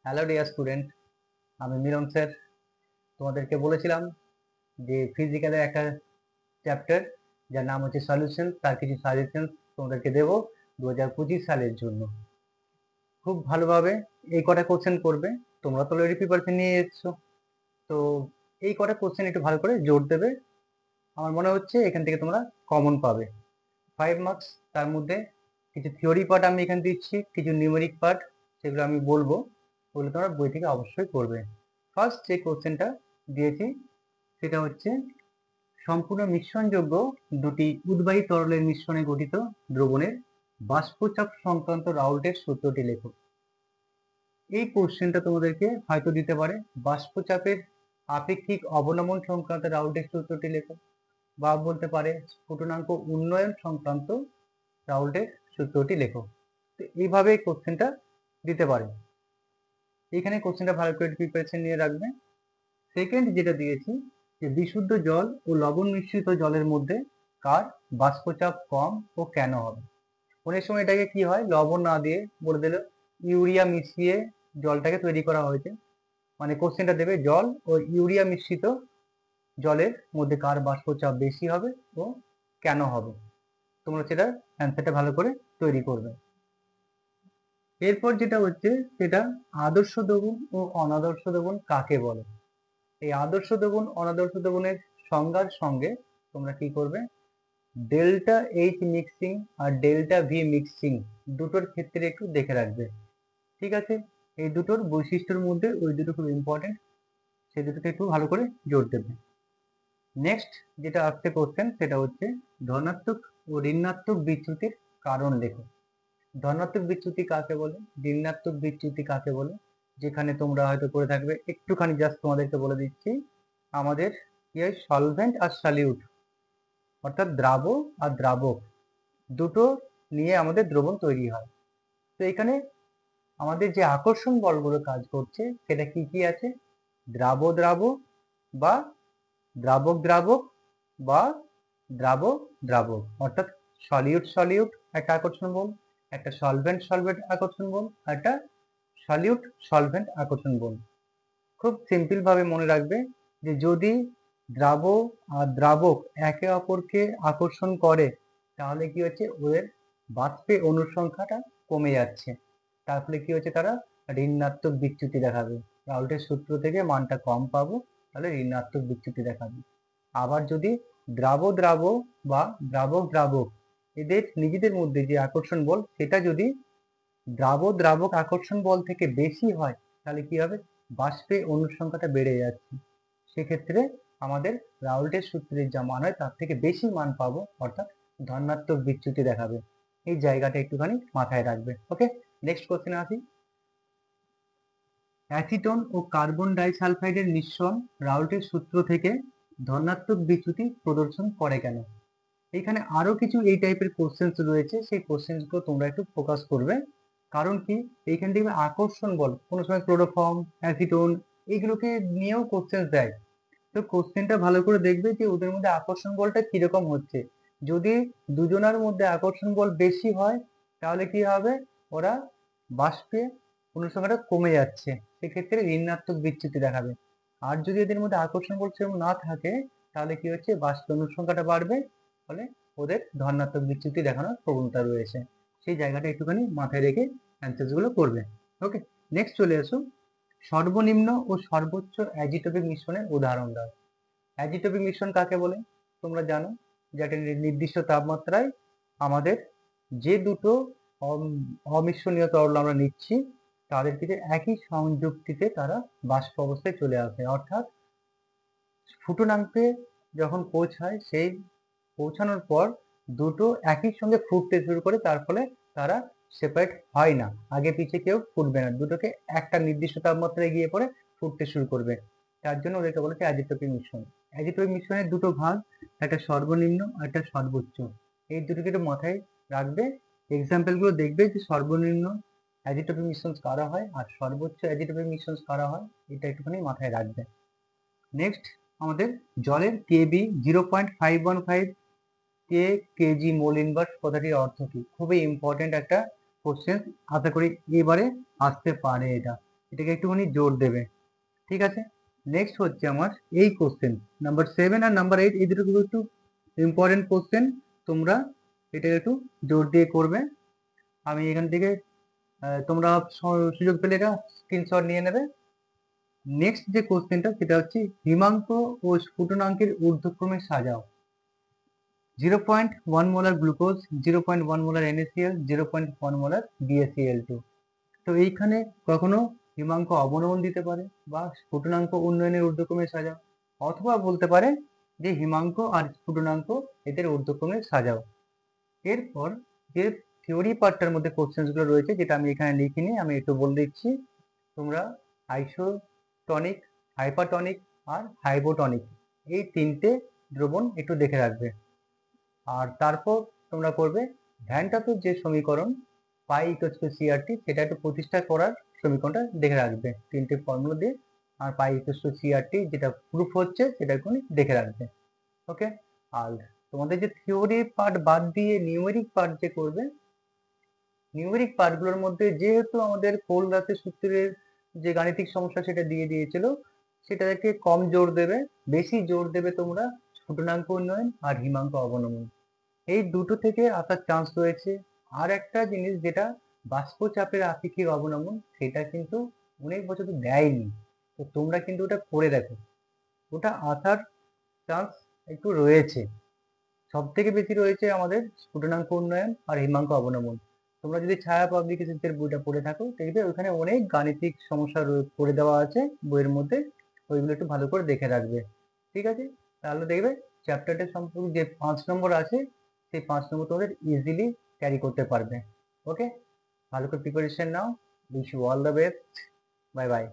Hello dear student, আমি মিলন sir. তোমাদেরকে বলেছিলাম যে ফিজিক্যালের একটা চ্যাপ্টার যার নাম হচ্ছে সলিউশন, তার কিছু সাজেশন তোমাদেরকে দেবো 2025 সালের জন্য। খুব ভালোভাবে এই কটা কোশ্চেন করবে। তোমরা তো অলরেডি প্রিপারেশন নিয়ে এসছো, তো এই কটা কোশ্চেন একটু ভালো করে জোর দেবে। আমার মনে হচ্ছে এখান থেকে তোমরা কমন পাবে 5 মার্কস। তার মধ্যে কিছু থিওরি পার্ট আমি এখানে দিচ্ছি, কিছু নিউমেরিক পার্ট সেগুলো আমি বলবো, ওগুলো তোমরা বই থেকে অবশ্যই করবে। ফার্স্ট যে কোশ্চেনটা দিয়েছি সেটা হচ্ছে সম্পূর্ণ মিশ্রণযোগ্য দুটি উদ্বায়ী তরলের মিশ্রণে গঠিত দ্রবণের বাষ্পচাপ সংক্রান্ত রাউল্টের সূত্রটি লেখো। এই কোশ্চেনটা তোমাদেরকে হয়তো দিতে পারে বাষ্পচাপের আপেক্ষিক অবনমন সংক্রান্ত রাউল্টের সূত্রটি লেখো, বা বলতে পারে স্ফুটনাঙ্ক উন্নয়ন সংক্রান্ত রাউল্টের সূত্রটি লেখো। তো এইভাবে কোশ্চেনটা দিতে পারে। এখানে কোশ্চেনটা ভালো করে প্রিপারেশন নিয়ে রাখবে। সেকেন্ড যেটা দিয়েছি যে বিশুদ্ধ জল ও লবণ মিশ্রিত জলের মধ্যে কার বাষ্পচাপ কম ও কেন হবে। অনেক সময় এটাকে কি হয়, লবণ না দিয়ে বলে দিল ইউরিয়া মিশিয়ে জলটাকে তৈরি করা হয়েছে, মানে কোশ্চেনটা দেবে জল ও ইউরিয়া মিশ্রিত জলের মধ্যে কার বাষ্পচাপ বেশি হবে ও কেন হবে। তোমরা সেটা অ্যান্সারটা ভালো করে তৈরি করবে। এরপর যেটা হচ্ছে সেটা আদর্শ দ্রবণ ও অনাদর্শ দ্রবণ কাকে বলে। এই আদর্শ দ্রবণ অনাদর্শ দ্রবণের সংজ্ঞার সঙ্গে তোমরা কি করবে, ডেল্টা এইচ মিক্সিং আর ডেল্টা ভি মিক্সিং দুটোর ক্ষেত্রে একটু দেখে রাখবে। ঠিক আছে, এই দুটোর বৈশিষ্ট্যের মধ্যে ওই দুটো খুব ইম্পর্টেন্ট, সেই দুটোকে একটু ভালো করে জোর দেবে। নেক্সট যেটা আসছে কোশ্চেন সেটা হচ্ছে ধনাত্মক ও ঋণাত্মক বিচ্যুতির কারণ লেখো। ধনাত্মক বিচ্যুতি কাকে বলে, ঋণাত্মক বিচ্যুতি কাকে বলে, যেখানে তোমরা হয়তো করে থাকবে, একটুখানি জাস্ট তোমাদেরকে বলে দিচ্ছি। আমাদের কি হয়, সলভেন্ট আর সলিউট, অর্থাৎ দ্রাব আর দ্রাবক দুটো নিয়ে আমাদের দ্রবণ তৈরি হয়। তো এখানে আমাদের যে আকর্ষণ বলগুলো কাজ করছে সেটা কি কি আছে, দ্রাব দ্রাব বা দ্রাবক দ্রাবক বা দ্রাব দ্রাবক, অর্থাৎ সলিউট সলিউট একটা আকর্ষণ বল, একটা সলভেন্ট সলভেন্ট আকর্ষণ বল, আর একটা সলিউট সলভেন্ট আকর্ষণ বল। খুব সিম্পল ভাবে মনে রাখবে যে যদি দ্রাব আর দ্রাবক একে অপরকে আকর্ষণ করে তাহলে কি হচ্ছে, ওদের বাষ্পে অণুর সংখ্যাটা কমে যাচ্ছে, তার ফলে কি হচ্ছে, তারা ঋণাত্মক বিচ্যুতি দেখাবে। রাউল্টের সূত্র থেকে মানটা কম পাবো, তাহলে ঋণাত্মক বিচ্যুতি দেখাবে। আবার যদি দ্রাব দ্রাব বা দ্রাবক দ্রাবক এদের নিজেদের মধ্যে যে আকর্ষণ বল সেটা যদি দ্রাব দ্রাবক আকর্ষণ বল থেকে বেশি হয় তাহলে কি হবে, বাষ্পে অণুর সংখ্যাটা বেড়ে যাচ্ছে, সেক্ষেত্রে আমাদের রাউল্টের সূত্রের যা মান হয় তার থেকে বেশি মান পাবো, অর্থাৎ ধনাত্মক বিচ্যুতি দেখাবে। এই জায়গাটা একটুখানি মাথায় রাখবে। ওকে, নেক্সট কোশ্চেন আসি। অ্যাসিটন ও কার্বন ডাইসালফাইডের মিশ্রণ রাউল্টের সূত্র থেকে ধনাত্মক বিচ্যুতি প্রদর্শন করে কেন। এখানে আরো কিছু এই টাইপের কোশ্চেন্স রয়েছে, সেই কোশ্চেন্স গুলো তোমরা একটু ফোকাস করবে। কারণ কি, এইখান থেকে আকর্ষণ বল, কোনো সময় ক্লোরোফর্ম, অ্যাসিটোন এইগুলোকে নিয়েও কোশ্চেন্স দেয়। তো কোশ্চেনটা ভালো করে দেখবে যে ওদের মধ্যে আকর্ষণ বলটা কিরকম হচ্ছে। যদি দুজনের মধ্যে আকর্ষণ বল বেশি হয় তাহলে কি হবে, ওরা বাষ্পে অনুসংখ্যাটা কমে যাচ্ছে, সেক্ষেত্রে ঋণাত্মক বিচ্যুতি দেখাবে। আর যদি এদের মধ্যে আকর্ষণ বল সেরকম না থাকে তাহলে কি হচ্ছে, বাষ্পে অনুসংখ্যাটা বাড়বে, ফলে ওদের ধনাত্মক বিচ্যুতি দেখানোর প্রবণতা রয়েছে। সেই জায়গাটা একটুখানি মাথায় রেখে অ্যান্সার গুলো করবে। ওকে, নেক্সট চলে আসো, সর্বনিম্ন ও সর্বোচ্চ অ্যাজিটোপিক মিশ্রণের উদাহরণ দাও। অ্যাজিটোপিক মিশ্রণ কাকে বলে তোমরা জানো, যেটা নির্দিষ্ট তাপমাত্রায় আমাদের যে দুটো অমিশ্রণীয় তরল আমরা নিচ্ছি তাদের থেকে একই সংযুক্তিতে তারা বাষ্প অবস্থায় চলে আসে, অর্থাৎ ফুটনাঙ্কে যখন পৌঁছায় সেই পৌঁছানোর পর দুটো একই সঙ্গে ফুটতে শুরু করে, তার ফলে তারা সেপারেট হয় না, আগে পিছে কেউ ফুটবে না, দুটোকে একটা নির্দিষ্ট তাপমাত্রায় গিয়ে পরে ফুটতে শুরু করবে। তার জন্য ওদেরকে বলেছে অ্যাজিটোপিক মিশ্রণ। অ্যাজিটোপিক মিশ্রণের দুটো ভাগ, একটা সর্বনিম্ন আর একটা সর্বোচ্চ, এই দুটোকে একটু মাথায় রাখবে। এক্সাম্পল গুলো দেখবে যে সর্বনিম্ন অ্যাজিটোপিক মিশ্রণ কারা হয় আর সর্বোচ্চ অ্যাজিটোপিক মিশ্রণ কারা হয়, এটা একটুখানি মাথায় রাখবে। নেক্সট আমাদের জলের কেবি 0.515 কে কেজি মোল ইনভার্স কথাটির অর্থ কি, খুবই ইম্পর্টেন্ট একটা কোশ্চেন, আশা করি এবারে আসতে পারে এটা। এটাকে একটুখানি জোর দেবে, ঠিক আছে। নেক্সট হচ্ছে আমার এই কোশ্চেন নাম্বার 7 আর নাম্বার 8, এই দুটো খুব একটু ইম্পর্টেন্ট কোশ্চেন, তোমরা এটা একটু জোর দিয়ে করবে। আমি এখান থেকে তোমরা সুযোগ পেলে এটা স্ক্রিনশট নিয়ে নেবে। নেক্সট যে কোশ্চেনটা সেটা হচ্ছে হিমাঙ্ক ও স্ফুটনাঙ্কের ঊর্ধ্বক্রমে সাজাও। 0.1 molar glucose, 0.1 molar NaCl, 0.1 molar BaCl2। তো এইখানে কখনো হিমাঙ্ক অবনমন দিতে পারে বা স্ফুটনাঙ্ক উন্নয়নের ঊর্ধ্বক্রমে সাজাও, অথবা বলতে পারে যে হিমাঙ্ক আর স্ফুটনাঙ্ক এদের ঊর্ধ্বক্রমে সাজাও। এরপর যে থিওরি পার্টটার মধ্যে কোশ্চেন্স গুলো রয়েছে, যেটা আমি এখানে লিখিনি, আমি একটু বলে দিচ্ছি। তোমরা আইসোটনিক, হাইপারটনিক আর হাইপোটনিক এই তিনটে দ্রবণ একটু দেখে রাখবে। আর তারপর তোমরা করবে ভ্যান টাপুর যে সমীকরণ পাই ইকুয়ালস টু সিআরটি, সেটা একটু প্রতিষ্ঠা করার সমীকরণটা দেখে রাখবে তিনটে ফর্মুলা দিয়ে। আর পাই ইকুয়ালস টু সিআরটি যেটা প্রুফ হচ্ছে সেটা একটু দেখে রাখবে। ওকে। আর তোমাদের যে থিওরি পার্ট বাদ দিয়ে নিউমেরিক পার্ট যে করবে, নিউমেরিক পার্টগুলোর মধ্যে যেহেতু আমাদের কোলরাসের সূত্রের যে গাণিতিক সমস্যা সেটা দিয়ে দিয়েছিল, সেটাকে কম জোর দেবে, বেশি জোর দেবে তোমরা স্ফুটনাঙ্ক উন্নয়ন আর হিমাঙ্ক অবনমন, এই দুটো থেকে আসার চান্স রয়েছে। আর একটা জিনিস যেটা বাষ্পচাপের আপেক্ষিক অবনমন, সেটা কিন্তু অনেক বছর তো দেয়নি, তো তোমরা কিন্তু ওটা করে দেখো, ওটা আসার চান্স একটু রয়েছে। সব থেকে বেশি রয়েছে আমাদের স্ফুটনাঙ্ক উন্নয়ন আর হিমাঙ্ক অবনমন। তোমরা যদি ছায়া পাবলিকেশনসের বইটা পড়ে থাকো, দেখবে ওখানে অনেক গাণিতিক সমস্যা করে দেওয়া আছে বইয়ের মধ্যে, ওইগুলো একটু ভালো করে দেখে রাখবে, ঠিক আছে। তাহলে দেখবে চ্যাপ্টারটার সম্পর্কে যে 5 নম্বর আছে, সেই 5 নম্বর তোমাদের ইজিলি ক্যারি করতে পারবে। ওকে, ভালো করে প্রিপারেশন নাও। Wish you all the best. Bye by.